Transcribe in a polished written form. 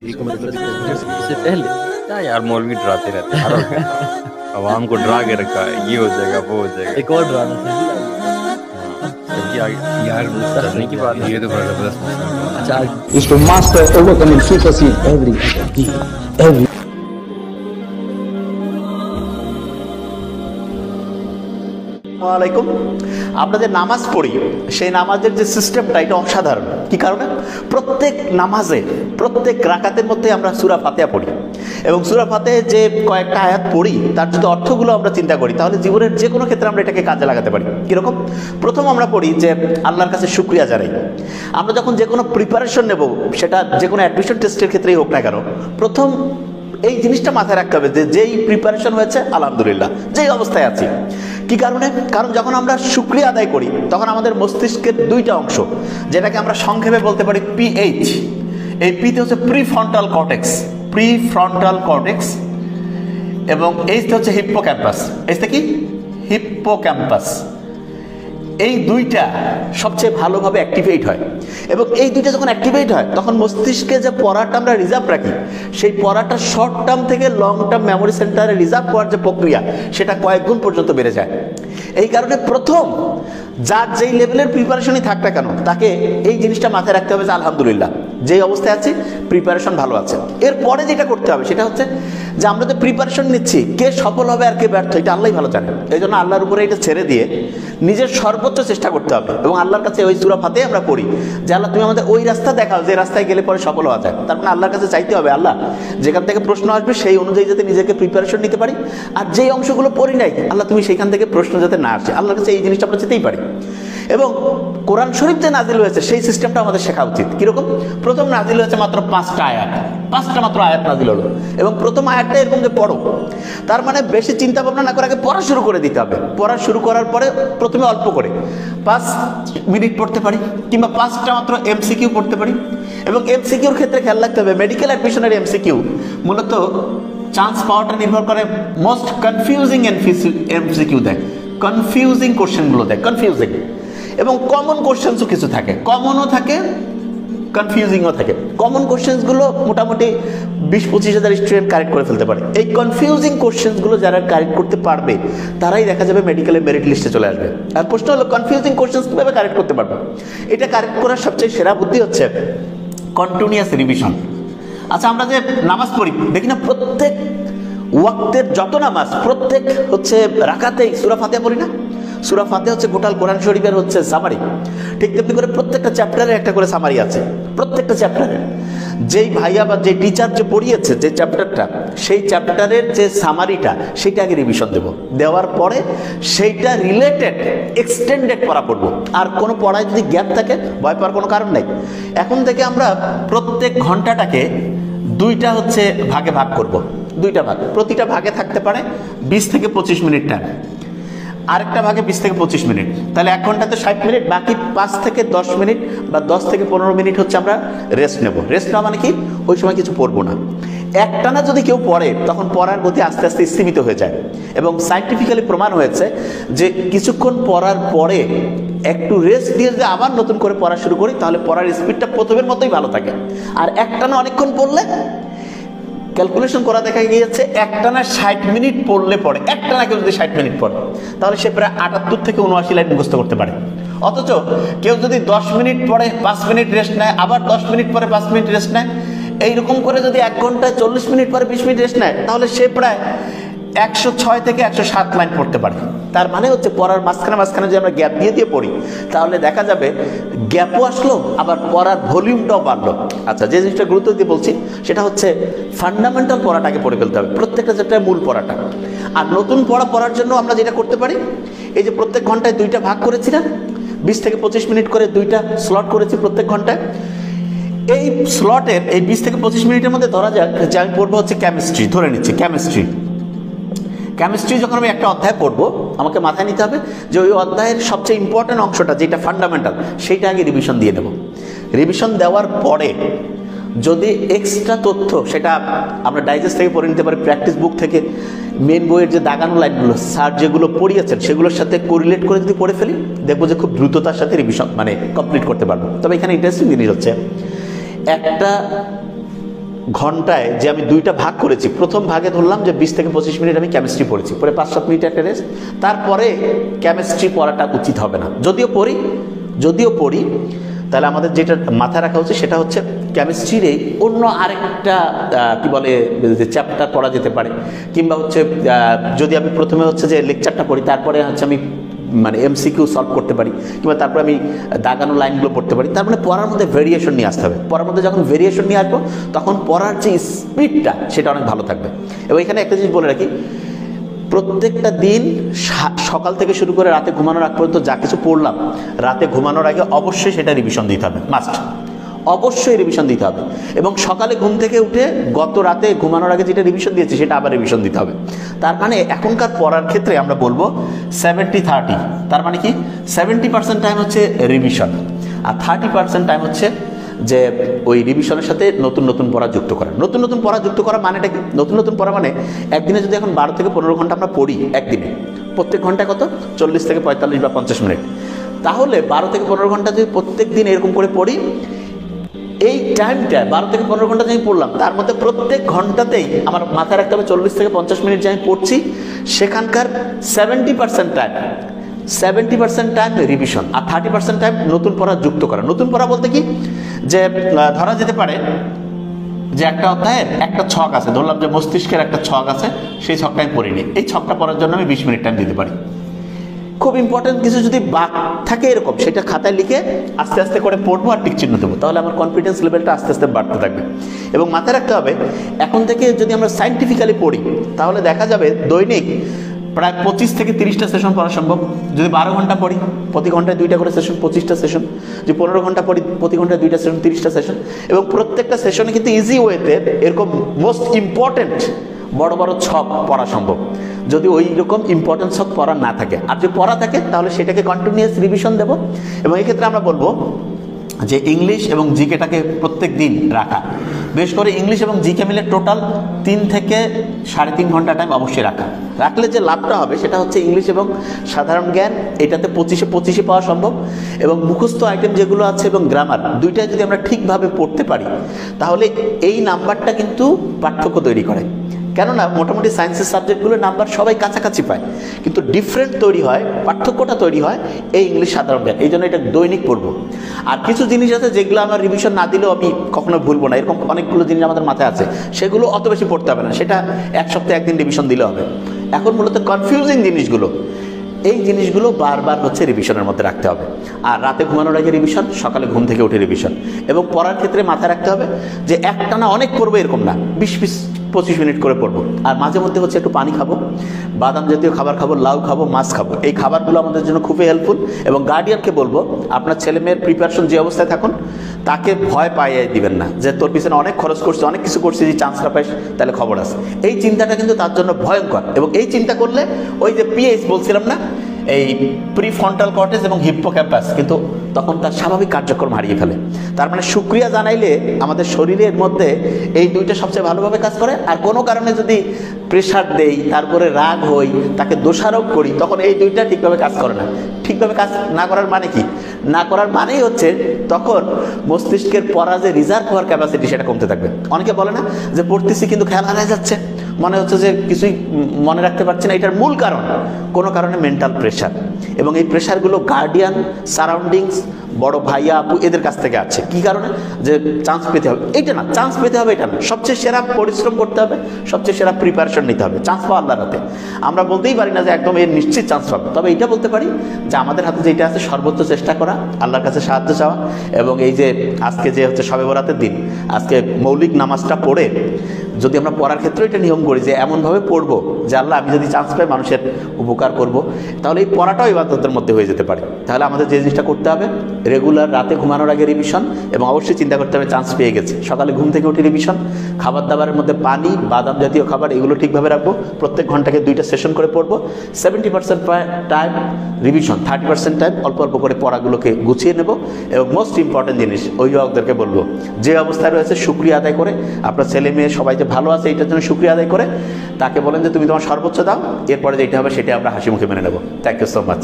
इससे पहले क्या यार मौलवी डराते रहते हैं और क्या? आवाम को डरा के रखा है, ये हो जाएगा वो हो जाएगा। एक और ड्रामा था जबकि यार डरने की बात ये तो बड़ा जबरदस्त मसला है। अच्छा is to master, overcome, and supersede every আসসালামাইকুম। আমরা যে নামাজ পড়ি সেই নামাজের যে সিস্টেমটা এটা অসাধারণ। কি কারণে? প্রত্যেক নামাজে প্রত্যেক রাকাতের মধ্যে আমরা সূরা ফাতিহা পড়ি এবং সূরা ফাতিহায় যে কয়েকটা আয়াত পড়ি তার যদি অর্থগুলো আমরা চিন্তা করি তাহলে জীবনের যে কোনো ক্ষেত্রে আমরা এটাকে কাজে লাগাতে পারি। কীরকম? প্রথম আমরা পড়ি যে আল্লাহর কাছে শুকরিয়া জানাই। আমরা যখন যে কোনো প্রিপারেশন নেব, সেটা যে কোনো অ্যাডমিশন টেস্টের ক্ষেত্রেই হোক না কেন, প্রথম এই জিনিসটা মাথায় রাখতে হবে যে যেই প্রিপারেশন হয়েছে আলহামদুলিল্লাহ, যেই অবস্থায় আছি। কি কারণে? কারণ যখন আমরা শুকরিয়া আদায় করি তখন আমাদের মস্তিষ্কের দুইটা অংশ, যেটাকে আমরা সংক্ষেপে বলতে পারি পিএইচ, এই পিতে হচ্ছে প্রিফ্রন্টাল কর্টেক্স এবং এইচটা হচ্ছে হিপ্পোক্যাম্পাস। এইচটা কি? হিপ্পোক্যাম্পাস। এই দুইটা সবচেয়ে ভালোভাবে অ্যাক্টিভেট হয় এবং এই দুইটা যখন অ্যাক্টিভেট হয় তখন মস্তিষ্কে যে পড়াটা আমরা রিজার্ভ রাখি, সেই পড়াটা শর্ট টার্ম থেকে লং টার্ম মেমোরি সেন্টারে রিজার্ভ করার যে প্রক্রিয়া সেটা কয়েক গুণ পর্যন্ত বেড়ে যায়। এই কারণে প্রথম যার যেই লেভেলের প্রিপারেশনই থাক না কেন তাকে এই জিনিসটা মাথায় রাখতে হবে যে আলহামদুলিল্লাহ যেই অবস্থায় আছি প্রিপারেশন ভালো আছে। এরপরে যেটা করতে হবে সেটা হচ্ছে যে আমরা যে প্রিপারেশন নিচ্ছি কে সফল হবে আর কে ব্যর্থ এটা আল্লাহই ভালো জানেন। এই জন্য আল্লাহর উপরে এটা ছেড়ে দিয়ে নিজের সর্বোচ্চ চেষ্টা করতে হবে এবং আল্লাহর কাছে ওই সূরা ফাতিহা আমরা পড়ি যে আল্লাহ তুমি আমাদের ওই রাস্তা দেখাও যে রাস্তায় গেলে পরে সফল হওয়া যায়। তার মানে আল্লাহর কাছে চাইতে হবে আল্লাহ যেখান থেকে প্রশ্ন আসবে সেই অনুযায়ী যাতে নিজেকে প্রিপারেশন নিতে পারি, আর যেই অংশগুলো পড়ি নাই আল্লাহ তুমি সেইখান থেকে প্রশ্ন যাতে না আসে, আল্লাহর কাছে এই জিনিসটা আমরা যেতেই পারি। এবং কোরআন শরীফ যে নাজিল হয়েছে সেই সিস্টেমটা আমাদের শেখা উচিত। কিরকম? প্রথম নাজিল হয়েছে মাত্র 5টা আয়াত, 5টা মাত্র আয়াত নাজিল হলো এবং প্রথম আয়াতটা এরকম যে পড়ো, তার মানে বেশি চিন্তা ভাবনা না করে আগে পড়া শুরু করে দিতে হবে। পড়া শুরু করার পরে প্রথমে অল্প করে 5 মিনিট পড়তে পারি কিংবা 5টা মাত্র এমসিকিউ পড়তে পারি। এবং এমসিকিউর ক্ষেত্রে খেয়াল রাখতে হবে মেডিকেল অ্যাডমিশনের এমসিকিউ মূলত চান্স পাওয়াটা নির্ভর করে মোস্ট কনফিউজিং এমসিকিউ দেয়, কনফিউজিং কোশ্চেনগুলো দেয়, কনফিউজিং এবং কমন কোশ্চেন্সও কিছু থাকে, কমনও থাকে কনফিউজিংও থাকে। কমন কোশ্চেন্সগুলো মোটামুটি 20-25 হাজার স্টুডেন্ট কারেক্ট করে ফেলতে পারে। এই কনফিউজিং কোশ্চেন্সগুলো যারা কারেক্ট করতে পারবে তারাই দেখা যাবে মেডিকেলের মেরিট লিস্টে চলে আসবে। আর প্রশ্ন হলো কনফিউজিং কোশ্চেন্স কীভাবে কারেক্ট করতে পারবে? এটা কারেক্ট করার সবচেয়ে সেরা বুদ্ধি হচ্ছে কন্টিনিউয়াস রিভিশন। আচ্ছা, আমরা যে নামাজ পড়ি দেখি না প্রত্যেক ওয়াক্তের যত নামাজ প্রত্যেক হচ্ছে রাকাতেই সূরা ফাতিহা পড়ি না? সূরা ফাতিহা হচ্ছে গোটাল কোরআন শরীফের হচ্ছে সামারি। ঠিক তেমনি করে প্রত্যেকটা চ্যাপ্টারে একটা করে সামারি আছে। প্রত্যেকটা চ্যাপ্টারে যেই ভাইয়া বা যে টিচার যে পড়িয়েছে যে চ্যাপ্টারটা, সেই চ্যাপ্টারের যে সামারিটা সেইটা আগে রিভিশন দেবো, দেওয়ার পরে সেইটা রিলেটেড এক্সটেন্ডেড পড়া পড়বো। আর কোনো পড়ায় যদি গ্যাপ থাকে ভয় পাওয়ার কোনো কারণ নেই। এখন থেকে আমরা প্রত্যেক ঘন্টাটাকে দুইটা হচ্ছে ভাগে ভাগ করব, দুইটা ভাগ, প্রতিটা ভাগে থাকতে পারে 20 থেকে 25 মিনিট টাইম, আরেকটা ভাগে 20 থেকে 25 মিনিট, তাহলে 1 ঘন্টাতে 60 মিনিট, বাকি 5 থেকে 10 মিনিট বা 10 থেকে 15 মিনিট হচ্ছে আমরা রেস্ট নেব। রেস্ট নেওয়া মানে কি? ওই সময় কিছু পড়বো না। একটানা যদি কেউ পড়ে তখন পড়ার গতি আস্তে আস্তে স্থিমিত হয়ে যায় এবং সাইন্টিফিক্যালি প্রমাণ হয়েছে যে কিছুক্ষণ পড়ার পরে একটু রেস্ট দিয়ে যদি আবার নতুন করে পড়া শুরু করি তাহলে পড়ার স্পিডটা প্রথমের মতোই ভালো থাকে। আর একটানা অনেকক্ষণ পড়লে ক্যালকুলেশন করা দেখা গিয়েছে একটানা 60 মিনিট পড়লে পড়ে, একটানা কেউ যদি 60 মিনিট পড়ে তাহলে সে প্রায় 78 থেকে 79 লাইন মুখস্থ করতে পারে। অথচ কেউ যদি 10 মিনিট পড়ে 5 মিনিট রেস্ট নেয়, আবার 10 মিনিট পরে 5 মিনিট রেস্ট নেয়, এইরকম করে যদি 1 ঘন্টায় 40 মিনিট পরে 20 মিনিট রেস্ট নেয় তাহলে সে প্রায় 106 থেকে 107 লাইন পড়তে পারে। তার মানে হচ্ছে পড়ার মাঝখানে যদি আমরা গ্যাপ দিয়ে পড়ি তাহলে দেখা যাবে গ্যাপও আসলো আবার পড়ার ভলিউমটাও বাড়লো। আচ্ছা, যে জিনিসটা গুরুত্ব দিয়ে বলছি সেটা হচ্ছে ফান্ডামেন্টাল পড়াটাকে পড়ে ফেলতে হবে, প্রত্যেকটা চ্যাপ্টারের মূল পড়াটা। আর নতুন পড়ার জন্য আমরা যেটা করতে পারি, এই যে প্রত্যেক ঘন্টায় 2টা ভাগ করেছি না, 20 থেকে 25 মিনিট করে 2টা স্লট করেছি প্রত্যেক ঘন্টায়। এই স্লটের এই 20 থেকে 25 মিনিটের মধ্যে ধরা যাক যে আমি পড়বো হচ্ছে কেমিস্ট্রি, ধরে নিচ্ছি কেমিস্ট্রি যখন আমি একটা অধ্যায় পড়বো আমাকে মাথায় নিতে হবে যে ওই অধ্যায়ের সবচেয়ে ইম্পর্টেন্ট অংশটা যেটা ফান্ডামেন্টাল সেইটা আগে রিভিশন দিয়ে নেব। রিভিশন দেওয়ার পরে যদি এক্সট্রা তথ্য সেটা আমরা ডাইজেস্ট থেকে পড়ে নিতে পারি, প্র্যাকটিস বুক থেকে, মেন বইয়ের যে দাগানো লাইনগুলো স্যার যেগুলো পড়িয়েছেন সেগুলোর সাথে কোরিলেট করে যদি পড়ে ফেলি দেখবো যে খুব দ্রুততার সাথে রিভিশন মানে কমপ্লিট করতে পারবো। তবে এখানে ইন্টারেস্টিং জিনিস হচ্ছে একটা ঘন্টায় যে আমি দুইটা ভাগ করেছি, প্রথম ভাগে ধরলাম যে 20 থেকে 25 মিনিট আমি কেমিস্ট্রি পড়েছি, পরে 5-7 মিনিট একটা রেস্ট, তারপরে কেমিস্ট্রি পড়াটা উচিত হবে না। যদিও পড়ি তাহলে আমাদের যেটা মাথায় রাখা উচিত সেটা হচ্ছে কেমিস্ট্রির এই অন্য আরেকটা কি বলে যে চ্যাপ্টার পড়া যেতে পারে, কিংবা হচ্ছে যদি আমি প্রথমে হচ্ছে যে লেকচারটা পড়ি, তারপরে হচ্ছে আমি মানে এমসিকিউ সলভ করতে পারি, কিংবা তারপরে আমি দাগানো লাইনগুলো পড়তে পারি। তার মানে পড়ার মধ্যে ভেরিয়েশন নিয়ে আসতে হবে। পড়ার মধ্যে যখন ভেরিয়েশন নিয়ে আসবো তখন পড়ার যে স্পিডটা সেটা অনেক ভালো থাকবে। এবং এখানে একটা জিনিস বলে রাখি, প্রত্যেকটা দিন সকাল থেকে শুরু করে রাতে ঘুমানোর আগ পর্যন্ত যা কিছু পড়লাম, রাতে ঘুমানোর আগে অবশ্যই সেটা রিভিশন দিতে হবে, মাস্ট, অবশ্যই রিভিশন দিতে হবে। এবং সকালে ঘুম থেকে উঠে গত রাতে ঘুমানোর আগে যেটা রিভিশন দিয়েছি সেটা আবার রিভিশন দিতে হবে। তার মানে এখনকার পড়ার ক্ষেত্রে আমরা বলবো 70-30। তার মানে কি 70% টাইম হচ্ছে রিভিশন, আর 30% টাইম হচ্ছে যে ওই রিভিশনের সাথে নতুন নতুন পড়া যুক্ত করা। নতুন নতুন পড়া যুক্ত করা মানেটা কি? নতুন নতুন পড়া মানে একদিনে যদি এখন 12 থেকে 15 ঘন্টা আমরা পড়ি একদিনে, প্রত্যেক ঘন্টায় কত 40 থেকে 45 বা 50 মিনিট, তাহলে 12 থেকে 15 ঘন্টা যদি প্রত্যেক দিন এরকম করে পড়ি, এই টাইমটা 12 থেকে 15 ঘন্টা যে আমি পড়লাম তার মধ্যে প্রত্যেক ঘন্টাতেই আমার মাথায় রাখতে হবে 40 থেকে 50 মিনিট যে আমি পড়ছি সেখানকার 70% টাইম রিভিশন, আর 30% টাইম নতুন পড়া যুক্ত করা। নতুন পড়া বলতে কি, যে ধরা যেতে পারে যে একটা অধ্যায়ের একটা ছক আছে, ধরলাম যে মস্তিষ্কের একটা ছক আছে, সেই ছকটা আমি পড়িনি, এই ছকটা পড়ার জন্য আমি 20 মিনিট টাইম দিতে পারি। খুব ইম্পর্টেন্ট কিছু যদি বাদ থাকে এরকম, সেটা খাতায় লিখে আস্তে আস্তে করে পড়বো আর টিক চিহ্ন দেবো, তাহলে আমার কনফিডেন্স লেভেলটা আস্তে আস্তে বাড়তে থাকবে। এবং মাথায় রাখতে হবে, এখন থেকে যদি আমরা সায়েন্টিফিক্যালি পড়ি তাহলে দেখা যাবে দৈনিক প্রায় 25 থেকে 30টা সেশন পড়া সম্ভব। যদি 12 ঘন্টা পড়ি, প্রতি ঘন্টায় 2টা করে সেশন, 25টা সেশন। যদি 15 ঘন্টা পড়ি, প্রতি ঘন্টায় 2টা সেশন, 30টা সেশন। এবং প্রত্যেকটা সেশনে কিন্তু ইজি ওয়েতে এরকম মোস্ট ইম্পর্টেন্ট বড় বড় ছক পড়া সম্ভব, যদি ওই রকম ইম্পর্টেন্ট ছক পড়া না থাকে। আর যদি পড়া থাকে তাহলে সেটাকে কন্টিনিউয়াস রিভিশন দেবো। এবং এই ক্ষেত্রে আমরা বলবো যে ইংলিশ এবং জিকেটাকে প্রত্যেক দিন রাখা, বেশ করে ইংলিশ এবং জিকে মিলে টোটাল 3 থেকে 3.5 ঘন্টা টাইম অবশ্যই রাখলে যে লাভটা হবে সেটা হচ্ছে ইংলিশ এবং সাধারণ জ্ঞান এটাতে 25-25 পাওয়া সম্ভব। এবং মুখস্থ আইটেম যেগুলো আছে এবং গ্রামার, দুইটাই যদি আমরা ঠিকভাবে পড়তে পারি তাহলে এই নাম্বারটা কিন্তু পার্থক্য তৈরি করে। কেননা মোটামুটি সায়েন্সের সাবজেক্টগুলোর নাম্বার সবাই কাছাকাছি পায়, কিন্তু ডিফারেন্ট তৈরি হয়, পার্থক্যটা তৈরি হয় এই ইংলিশ সাধারণ জ্ঞান। এই জন্য এটা দৈনিক পড়বো। আর কিছু জিনিস আছে যেগুলো আমার রিভিশন না দিলেও আমি কখনো ভুলবো না, এরকম অনেকগুলো জিনিস আমাদের মাথায় আছে, সেগুলো অত বেশি পড়তে হবে না, সেটা এক সপ্তাহে একদিন রিভিশন দিলে হবে। এখন মূলত কনফিউজিং জিনিসগুলো, এই জিনিসগুলো বারবার হচ্ছে রিভিশনের মধ্যে রাখতে হবে। আর রাতে ঘুমানোর আগে রিভিশন, সকালে ঘুম থেকে উঠে রিভিশন। এবং পড়ার ক্ষেত্রে মাথায় রাখতে হবে যে একটানা অনেক পড়বো এরকম না, 20-25 মিনিট করে পড়বো। আর মাঝে মধ্যে হচ্ছে একটু পানি খাবো, বাদাম জাতীয় খাবার খাবো, লাউ খাবো, মাছ খাবো। এই খাবারগুলো আমাদের জন্য খুবই হেল্পফুল। এবং গার্ডিয়ানকে বলবো, আপনার ছেলে মেয়ের প্রিপারেশন যে অবস্থায় থাকুন তাকে ভয় পাইয়ে দিবেন না যে তোর পিছনে অনেক খরচ করছে, অনেক কিছু করছে, যে চান্স না পাইস তাহলে খবর আছে। এই চিন্তাটা কিন্তু তার জন্য ভয়ঙ্কর। এবং এই চিন্তা করলে ওই যে পিএইচ বলছিলাম না, এই প্রিফ্রন্টাল কর্টেক্স এবং হিপ্পোক্যাম্পাস কিন্তু তখন তার স্বাভাবিক কার্যক্রম হারিয়ে ফেলে। তার মানে শুকরিয়া জানাইলে আমাদের শরীরের মধ্যে এই দুইটা সবচেয়ে ভালোভাবে কাজ করে। আর কোনো কারণে যদি প্রেশার দেই, তারপরে রাগ হই, তাকে দোষারোপ করি, তখন এই দুইটা ঠিকভাবে কাজ করে না। ঠিকভাবে কাজ না করার মানে কি? না করার মানেই হচ্ছে তখন মস্তিষ্কের পড়া যে রিজার্ভ হওয়ার ক্যাপাসিটি সেটা কমতে থাকবে। অনেকে বলে না যে পড়তেছি কিন্তু খেয়াল হারিয়ে যাচ্ছে, মনে হচ্ছে যে কিছুই মনে রাখতে পারছি না। এটার মূল কারণ কোনো কারণে মেন্টাল প্রেশার। এবং এই প্রেশারগুলো গার্ডিয়ান, সারাউন্ডিংস, বড় ভাইয়া আপু এদের কাছ থেকে আছে। কি কারণে? যে চান্স পেতে হবে, এইটা না, চান্স পেতে হবে এটা না, সবচেয়ে সেরা পরিশ্রম করতে হবে, সবচেয়ে সেরা প্রিপারেশন নিতে হবে। চান্স পাওয়া আল্লাহর হাতে, আমরা বলতেই পারি না যে একদম এর নিশ্চিত চান্স পাবে। তবে এটা বলতে পারি যে আমাদের হাতে যেটা আছে সর্বোচ্চ চেষ্টা করা, আল্লাহর কাছে সাহায্য চাওয়া। এবং এই যে আজকে যে হচ্ছে শবে বরাতের দিন, আজকে মৌলিক নামাজটা পড়ে যদি আমরা পড়ার ক্ষেত্রে এটা নিয়ম করি যে এমনভাবে পড়বো যে আল্লাহ আমি যদি চান্স পাই মানুষের উপকার করব, তাহলে এই পড়াটাও ইবাদতের মধ্যে হয়ে যেতে পারে। তাহলে আমাদের যে জিনিসটা করতে হবে, রেগুলার রাতে ঘুমানোর আগে রিভিশন, এবং অবশ্যই চিন্তা করতে হবে চান্স পেয়ে গেছে, সকালে ঘুম থেকে উঠে রিভিশন। খাবার দাবারের মধ্যে পানি, বাদাম জাতীয় খাবার এগুলো ঠিকভাবে রাখবো। প্রত্যেক ঘন্টাকে 2টা সেশন করে পড়বো। 70% টাইম রিভিশন, 30% টাইম অল্প অল্প করে পড়াগুলোকে গুছিয়ে নেব। এবং মোস্ট ইম্পর্টেন্ট জিনিস অভিভাবকদেরকে বলবো, যে অবস্থায় রয়েছে শুকরিয়া আদায় করে, আপনার ছেলে মেয়ে সবাই যে ভালো আছে এইটার জন্য শুকরিয়া আদায় করে তাকে বলেন যে তুমি তোমার সর্বোচ্চ দাও, এরপরে যেটা হবে সেটা আমরা হাসি মুখে মেনে নেব। Thank you so much.